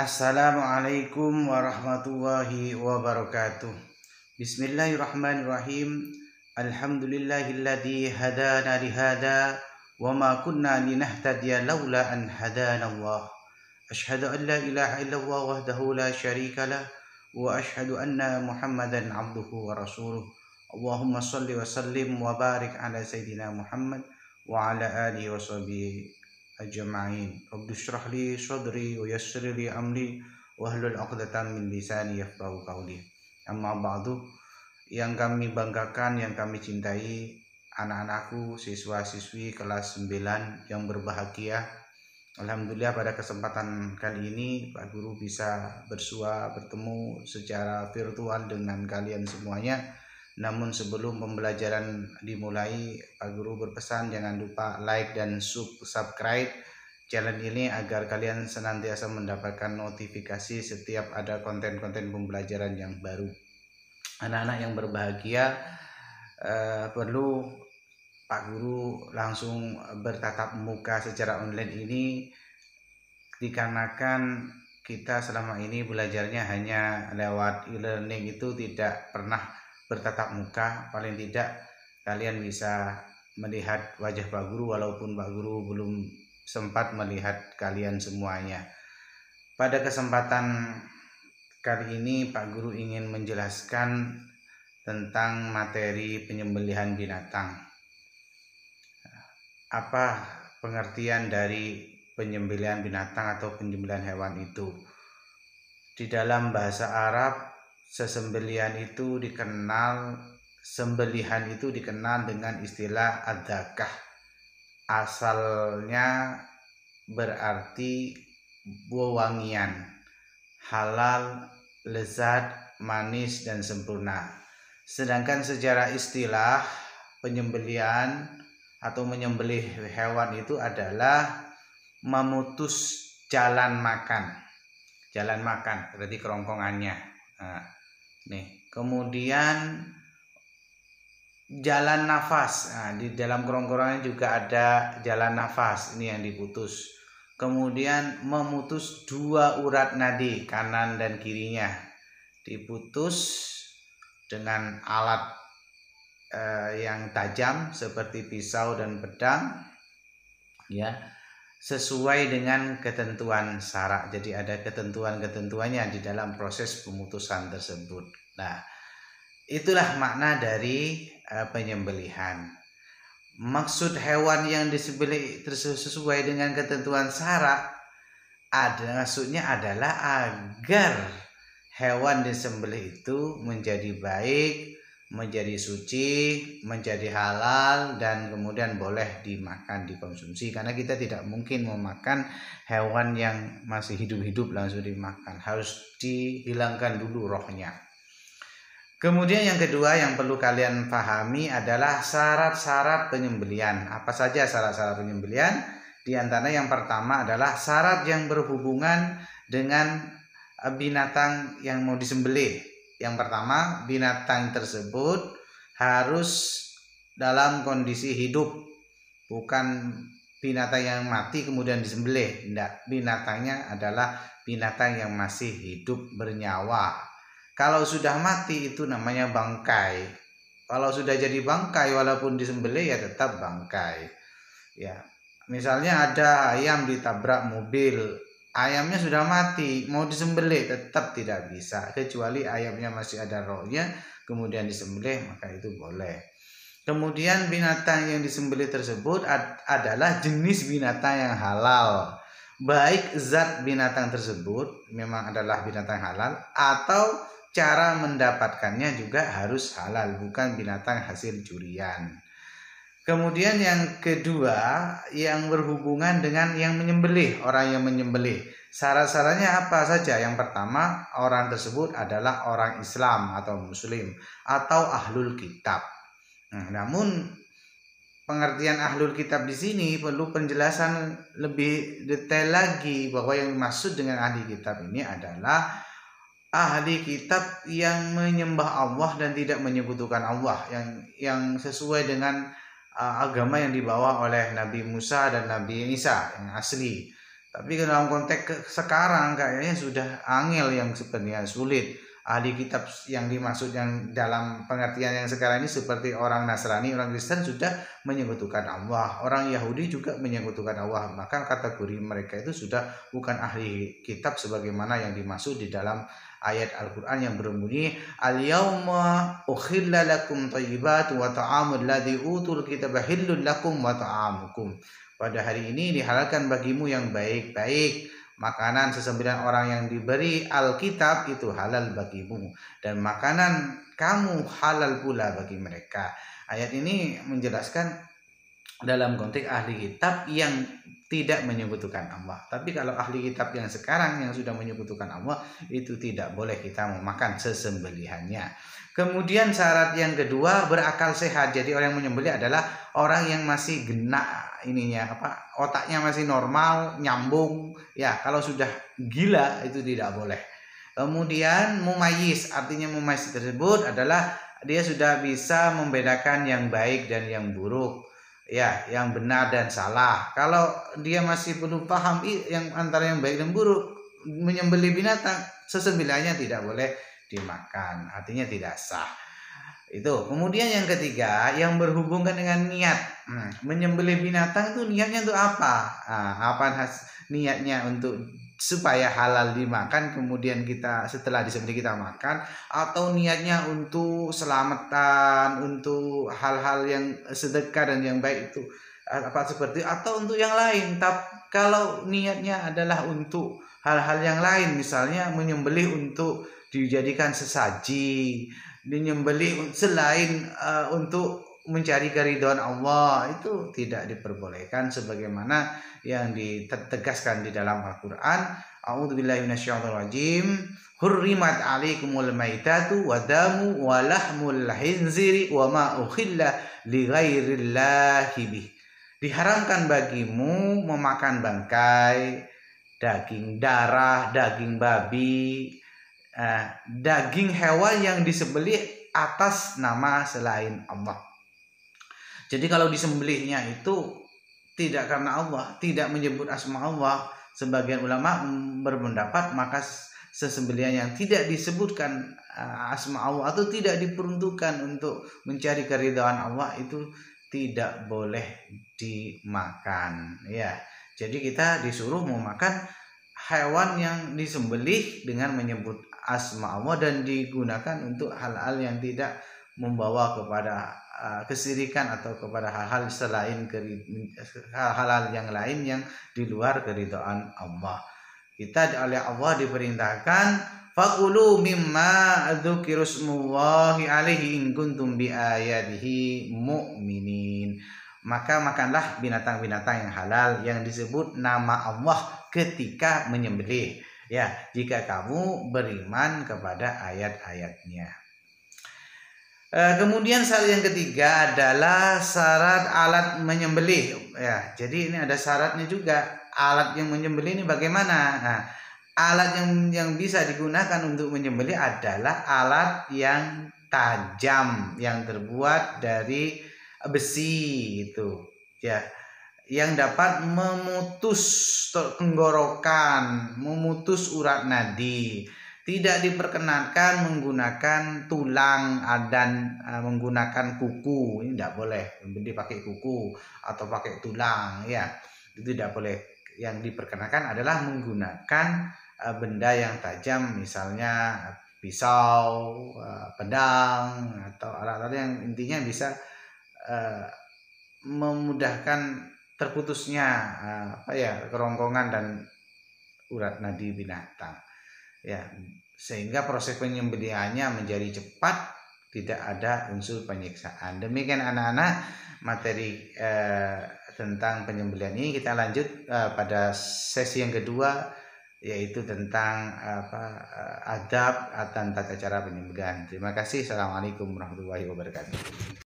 Assalamualaikum warahmatullahi wabarakatuh. Bismillahirrahmanirrahim. Alhamdulillahilladzi hadana lihada wa ma kunna linahtadiya laula an hadana Allah. Asyhadu an la ilaha illallah wahdahu la syarika lah wa asyhadu anna Muhammadan abduhu wa rasuluh. Allahumma shalli wa sallim wa barik ala sayyidina Muhammad wa ala alihi wa sahbihi ajma'in. Rabbi shrah li sadri wa yassir li amri wahlul 'uqdatam min lisani yafqahu qawli. Amma ba'du, yang kami banggakan, yang kami cintai, anak-anakku, siswa-siswi kelas 9 yang berbahagia. Alhamdulillah pada kesempatan kali ini Pak Guru bisa bertemu secara virtual dengan kalian semuanya. Namun sebelum pembelajaran dimulai, Pak Guru berpesan jangan lupa like dan subscribe channel ini agar kalian senantiasa mendapatkan notifikasi setiap ada konten-konten pembelajaran yang baru. Anak-anak yang berbahagia, perlu Pak Guru langsung bertatap muka secara online ini dikarenakan kita selama ini belajarnya hanya lewat e-learning, itu tidak pernah bertatap muka. Paling tidak kalian bisa melihat wajah Pak Guru walaupun Pak Guru belum sempat melihat kalian semuanya. Pada kesempatan kali ini Pak Guru ingin menjelaskan tentang materi penyembelihan binatang. Apa pengertian dari penyembelihan binatang atau penyembelihan hewan itu? Di dalam bahasa Arab, sembelihan itu dikenal dengan istilah adzakah. Asalnya berarti wewangian, halal, lezat, manis dan sempurna. Sedangkan secara istilah penyembelihan atau menyembelih hewan itu adalah memutus jalan makan. Jalan makan berarti kerongkongannya. Kemudian jalan nafas. Di dalam kerongkongannya juga ada jalan nafas, ini yang diputus. Kemudian memutus dua urat nadi kanan dan kirinya, diputus dengan alat yang tajam seperti pisau dan pedang, ya, sesuai dengan ketentuan syarak. Jadi ada ketentuan-ketentuannya di dalam proses pemutusan tersebut. Nah, itulah makna dari penyembelihan. Maksud hewan yang disembelih sesuai dengan ketentuan syarak, maksudnya adalah agar hewan disembelih itu menjadi baik, menjadi suci, menjadi halal, dan kemudian boleh dimakan, dikonsumsi. Karena kita tidak mungkin memakan hewan yang masih hidup-hidup langsung dimakan, harus dihilangkan dulu rohnya. Kemudian yang kedua yang perlu kalian pahami adalah syarat-syarat penyembelihan. Apa saja syarat-syarat penyembelihan? Di antara yang pertama adalah syarat yang berhubungan dengan binatang yang mau disembelih. Yang pertama, binatang tersebut harus dalam kondisi hidup, bukan binatang yang mati kemudian disembelih. Tidak, binatangnya adalah binatang yang masih hidup bernyawa. Kalau sudah mati itu namanya bangkai. Kalau sudah jadi bangkai walaupun disembelih ya tetap bangkai. Ya, misalnya ada ayam ditabrak mobil, ayamnya sudah mati, mau disembelih tetap tidak bisa, kecuali ayamnya masih ada rohnya kemudian disembelih, maka itu boleh. Kemudian binatang yang disembelih tersebut adalah jenis binatang yang halal, baik zat binatang tersebut memang adalah binatang halal atau cara mendapatkannya juga harus halal, bukan binatang hasil curian. Kemudian yang kedua yang berhubungan dengan yang menyembelih, orang yang menyembelih. Syarat-syaratnya apa saja? Yang pertama, orang tersebut adalah orang Islam atau Muslim atau ahlul kitab. Namun pengertian ahlul kitab di sini perlu penjelasan lebih detail lagi, bahwa yang dimaksud dengan ahli kitab ini adalah ahli kitab yang menyembah Allah dan tidak menyekutukan Allah, yang sesuai dengan agama yang dibawa oleh Nabi Musa dan Nabi Isa yang asli. Tapi dalam konteks sekarang kayaknya sudah angel yang sebenarnya sulit. Ahli kitab yang dimaksud yang dalam pengertian yang sekarang ini seperti orang Nasrani, orang Kristen sudah menyekutukan Allah. Orang Yahudi juga menyekutukan Allah. Maka kategori mereka itu sudah bukan ahli kitab sebagaimana yang dimaksud di dalam ayat Al-Quran yang berbunyi Al-yawma ukhilla lakum thayyibat wa ta'amul ladzi utul kitaba hillul lakum wa ta'amukum. Pada hari ini dihalalkan bagimu yang baik-baik. Makanan sesembilan orang yang diberi Alkitab itu halal bagimu. Dan makanan kamu halal pula bagi mereka. Ayat ini menjelaskan dalam konteks ahli kitab yang tidak menyekutukan Allah. Tapi kalau ahli kitab yang sekarang yang sudah menyekutukan Allah, itu tidak boleh kita memakan sesembelihannya. Kemudian syarat yang kedua, berakal sehat. Jadi orang yang menyembelih adalah orang yang masih genap otaknya masih normal, nyambung. Ya, kalau sudah gila itu tidak boleh. Kemudian mumayyiz, artinya mumayyiz tersebut adalah dia sudah bisa membedakan yang baik dan yang buruk. Ya, yang benar dan salah. Kalau dia masih belum paham yang antara yang baik dan buruk, menyembelih binatang, sesembelihannya tidak boleh dimakan, artinya tidak sah. Itu. Kemudian yang ketiga yang berhubungan dengan niat. Menyembelih binatang itu niatnya untuk apa? Apa niatnya untuk supaya halal dimakan, kemudian kita setelah disembelih kita makan, atau niatnya untuk selamatan, untuk hal-hal yang sedekah dan yang baik itu apa seperti, atau untuk yang lain. Tapi kalau niatnya adalah untuk hal-hal yang lain, misalnya menyembelih untuk dijadikan sesaji, menyembelih selain untuk mencari keridhaan Allah, itu tidak diperbolehkan sebagaimana yang ditegaskan di dalam Al-Qur'an. A'udzubillahi minasyaitonirrajim. Hurrimat 'alaikumul maitatu wa damu wa lahmul khinziri wa ma ukhilla li ghairillahi bih. Diharamkan bagimu memakan bangkai, daging darah, daging babi, daging hewan yang disembelih atas nama selain Allah. Jadi kalau disembelihnya itu tidak karena Allah, tidak menyebut asma Allah, sebagian ulama berpendapat maka sesembelihan yang tidak disebutkan asma Allah atau tidak diperuntukkan untuk mencari keridhaan Allah itu tidak boleh dimakan. Ya, jadi kita disuruh memakan hewan yang disembelih dengan menyebut asma Allah dan digunakan untuk hal-hal yang tidak membawa kepada kesirikan atau kepada hal-hal selain hal-hal yang lain yang di luar keridhaan Allah. Kita oleh Allah diperintahkan faqulu mimma dzukirusmullahi alaihi in kuntum bi ayatihi mu'minin. Maka makanlah binatang-binatang yang halal yang disebut nama Allah ketika menyembelih. Ya, jika kamu beriman kepada ayat-ayatnya. Kemudian syarat yang ketiga adalah syarat alat menyembelih. Ya, jadi ini ada syaratnya juga. Alat yang menyembelih ini bagaimana? Nah, alat yang bisa digunakan untuk menyembelih adalah alat yang tajam yang terbuat dari besi itu. Ya, yang dapat memutus tenggorokan, memutus urat nadi. Tidak diperkenankan menggunakan tulang dan menggunakan kuku. Ini tidak boleh. Jadi pakai kuku atau pakai tulang, ya itu tidak boleh. Yang diperkenankan adalah menggunakan benda yang tajam, misalnya pisau, pedang, atau alat-alat yang intinya bisa memudahkan terputusnya kerongkongan dan urat nadi binatang. Ya, sehingga proses penyembelihannya menjadi cepat, tidak ada unsur penyiksaan. Demikian anak-anak materi tentang penyembelihan ini. Kita lanjut pada sesi yang kedua, yaitu tentang adab dan tata cara penyembelihan. Terima kasih. Assalamualaikum warahmatullahi wabarakatuh.